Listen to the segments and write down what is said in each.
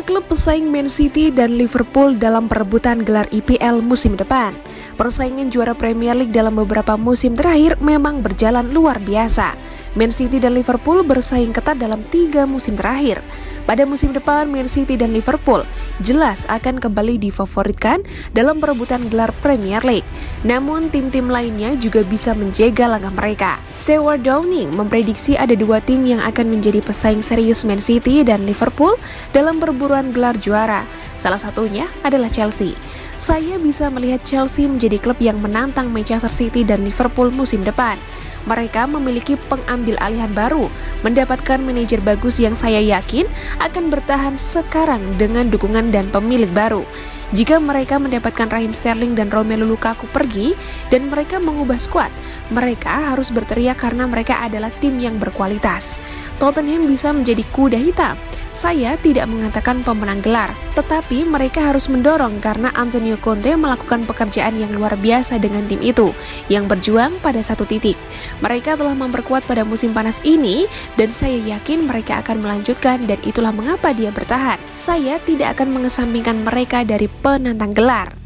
Dua klub pesaing Man City dan Liverpool dalam perebutan gelar IPL musim depan. Persaingan juara Premier League dalam beberapa musim terakhir memang berjalan luar biasa. Man City dan Liverpool bersaing ketat dalam 3 musim terakhir. Pada musim depan, Man City dan Liverpool jelas akan kembali difavoritkan dalam perebutan gelar Premier League. Namun, tim-tim lainnya juga bisa menjaga langkah mereka. Stewart Downing memprediksi ada 2 tim yang akan menjadi pesaing serius Man City dan Liverpool dalam perburuan gelar juara. Salah satunya adalah Chelsea. Saya bisa melihat Chelsea menjadi klub yang menantang Manchester City dan Liverpool musim depan. Mereka memiliki pengambil alihan baru, mendapatkan manajer bagus yang saya yakin akan bertahan sekarang dengan dukungan dan pemilik baru. Jika mereka mendapatkan Raheem Sterling dan Romelu Lukaku pergi dan mereka mengubah skuad, mereka harus berteriak karena mereka adalah tim yang berkualitas. Tottenham bisa menjadi kuda hitam. Saya tidak mengatakan pemenang gelar, tetapi mereka harus mendorong karena Antonio Conte melakukan pekerjaan yang luar biasa dengan tim itu, yang berjuang pada satu titik. Mereka telah memperkuat pada musim panas ini, dan saya yakin mereka akan melanjutkan dan itulah mengapa dia bertahan. Saya tidak akan mengesampingkan mereka dari penantang gelar.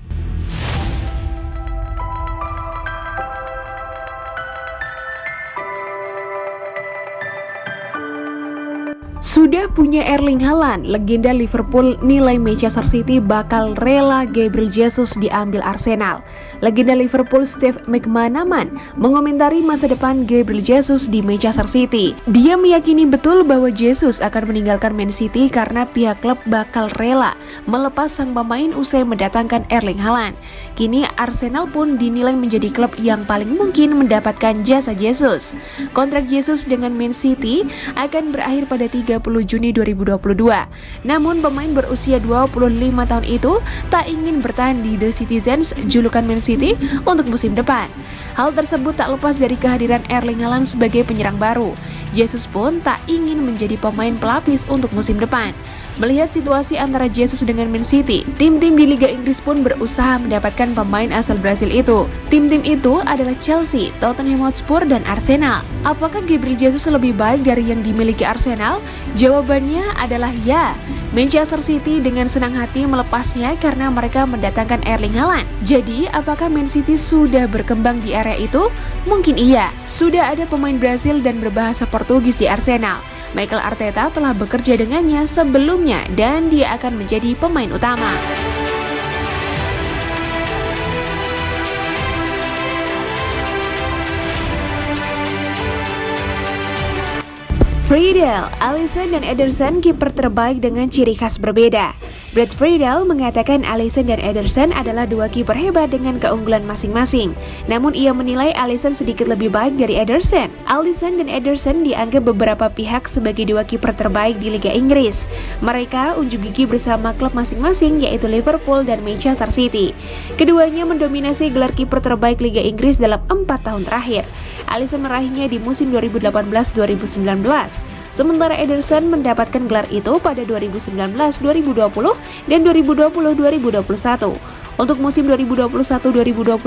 Sudah punya Erling Haaland, legenda Liverpool nilai Manchester City bakal rela Gabriel Jesus diambil Arsenal. Legenda Liverpool Steve McManaman mengomentari masa depan Gabriel Jesus di Manchester City. Dia meyakini betul bahwa Jesus akan meninggalkan Man City karena pihak klub bakal rela melepas sang pemain usai mendatangkan Erling Haaland. Kini Arsenal pun dinilai menjadi klub yang paling mungkin mendapatkan jasa Jesus. Kontrak Jesus dengan Man City akan berakhir pada 30 Juni 2022. Namun pemain berusia 25 tahun itu tak ingin bertahan di The Citizens, julukan Man City, untuk musim depan. Hal tersebut tak lepas dari kehadiran Erling Haaland sebagai penyerang baru. Jesus pun tak ingin menjadi pemain pelapis untuk musim depan. Melihat situasi antara Jesus dengan Man City, tim-tim di Liga Inggris pun berusaha mendapatkan pemain asal Brasil itu. Tim-tim itu adalah Chelsea, Tottenham Hotspur, dan Arsenal. Apakah Gabriel Jesus lebih baik dari yang dimiliki Arsenal? Jawabannya adalah ya. Manchester City dengan senang hati melepasnya karena mereka mendatangkan Erling Haaland. Jadi, apakah Man City sudah berkembang di area itu? Mungkin iya. Sudah ada pemain Brasil dan berbahasa Portugis di Arsenal. Mikel Arteta telah bekerja dengannya sebelumnya dan dia akan menjadi pemain utama. Friedel, Alisson dan Ederson kiper terbaik dengan ciri khas berbeda. Brad Friedel mengatakan Alisson dan Ederson adalah 2 kiper hebat dengan keunggulan masing-masing. Namun ia menilai Alisson sedikit lebih baik dari Ederson. Alisson dan Ederson dianggap beberapa pihak sebagai 2 kiper terbaik di Liga Inggris. Mereka unjuk gigi bersama klub masing-masing yaitu Liverpool dan Manchester City. Keduanya mendominasi gelar kiper terbaik Liga Inggris dalam 4 tahun terakhir. Alisson meraihnya di musim 2018-2019. Sementara Ederson mendapatkan gelar itu pada 2019-2020 dan 2020-2021. Untuk musim 2021-2022,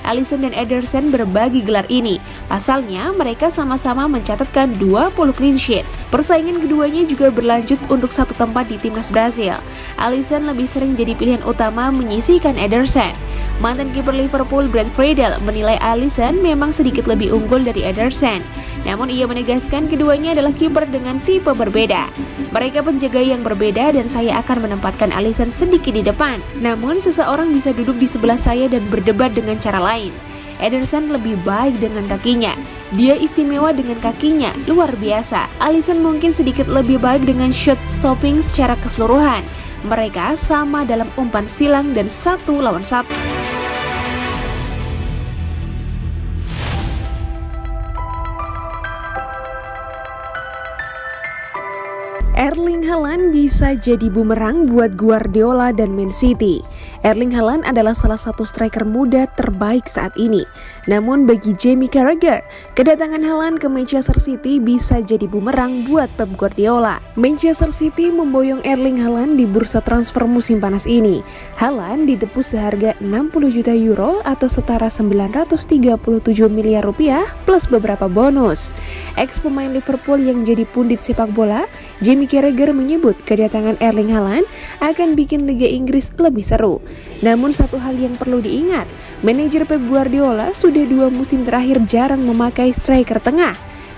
Alisson dan Ederson berbagi gelar ini. Pasalnya, mereka sama-sama mencatatkan 20 clean sheet. Persaingan keduanya juga berlanjut untuk satu tempat di timnas Brasil. Alisson lebih sering jadi pilihan utama menyisihkan Ederson. Mantan kiper Liverpool Brad Friedel menilai Alisson memang sedikit lebih unggul dari Ederson. Namun ia menegaskan keduanya adalah kiper dengan tipe berbeda. Mereka penjaga yang berbeda dan saya akan menempatkan Alisson sedikit di depan. Namun seseorang bisa duduk di sebelah saya dan berdebat dengan cara lain. Ederson lebih baik dengan kakinya. Dia istimewa dengan kakinya, luar biasa. Alisson mungkin sedikit lebih baik dengan shot stopping secara keseluruhan. Mereka sama dalam umpan silang dan 1 lawan 1. Erling Haaland bisa jadi bumerang buat Guardiola dan Man City. Erling Haaland adalah salah satu striker muda terbaik saat ini. Namun bagi Jamie Carragher, kedatangan Haaland ke Manchester City bisa jadi bumerang buat Pep Guardiola. Manchester City memboyong Erling Haaland di bursa transfer musim panas ini. Haaland ditebus seharga 60 juta euro atau setara 937 miliar rupiah plus beberapa bonus. Ex pemain Liverpool yang jadi pundit sepak bola Jamie Carragher menyebut kedatangan Erling Haaland akan bikin Liga Inggris lebih seru. Namun satu hal yang perlu diingat, manajer Pep Guardiola sudah 2 musim terakhir jarang memakai striker tengah.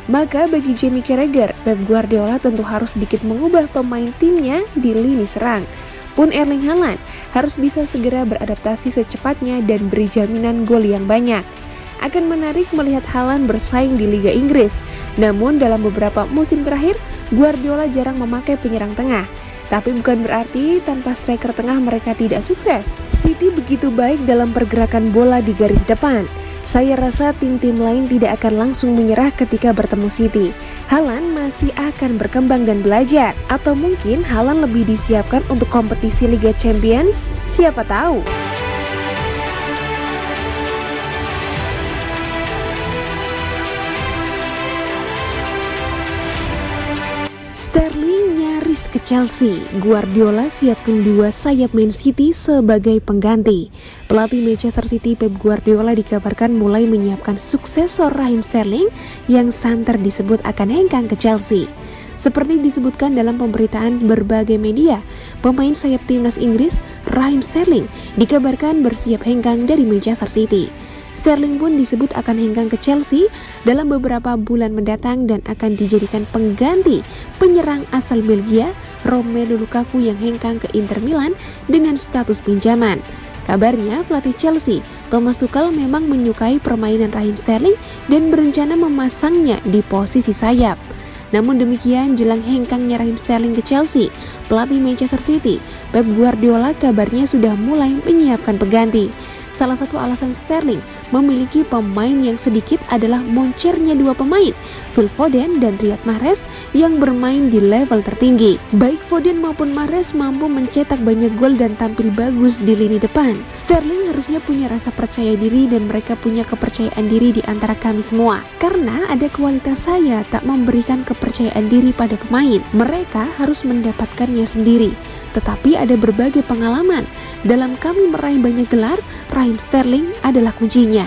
Maka bagi Jamie Carragher, Pep Guardiola tentu harus sedikit mengubah pemain timnya di lini serang. Pun Erling Haaland harus bisa segera beradaptasi secepatnya dan beri jaminan gol yang banyak. Akan menarik melihat Haaland bersaing di Liga Inggris. Namun dalam beberapa musim terakhir, Guardiola jarang memakai penyerang tengah. Tapi bukan berarti tanpa striker tengah mereka tidak sukses. City begitu baik dalam pergerakan bola di garis depan. Saya rasa tim-tim lain tidak akan langsung menyerah ketika bertemu City. Haaland masih akan berkembang dan belajar. Atau mungkin Haaland lebih disiapkan untuk kompetisi Liga Champions? Siapa tahu. Sterling nyaris ke Chelsea. Guardiola siapkan 2 sayap Man City sebagai pengganti. Pelatih Manchester City Pep Guardiola dikabarkan mulai menyiapkan suksesor Raheem Sterling yang santer disebut akan hengkang ke Chelsea. Seperti disebutkan dalam pemberitaan berbagai media, pemain sayap timnas Inggris Raheem Sterling dikabarkan bersiap hengkang dari Manchester City. Sterling pun disebut akan hengkang ke Chelsea dalam beberapa bulan mendatang dan akan dijadikan pengganti penyerang asal Belgia Romelu Lukaku yang hengkang ke Inter Milan dengan status pinjaman. Kabarnya pelatih Chelsea Thomas Tuchel memang menyukai permainan Raheem Sterling dan berencana memasangnya di posisi sayap. Namun demikian, jelang hengkangnya Raheem Sterling ke Chelsea, pelatih Manchester City Pep Guardiola kabarnya sudah mulai menyiapkan pengganti. Salah satu alasan Sterling memiliki pemain yang sedikit adalah moncernya 2 pemain, Phil Foden dan Riyad Mahrez yang bermain di level tertinggi. Baik Foden maupun Mahrez mampu mencetak banyak gol dan tampil bagus di lini depan. Sterling harusnya punya rasa percaya diri dan mereka punya kepercayaan diri di antara kami semua. Karena ada kualitas saya tak memberikan kepercayaan diri pada pemain. Mereka harus mendapatkannya sendiri. Tetapi ada berbagai pengalaman. Dalam kami meraih banyak gelar, Raheem Sterling adalah kuncinya.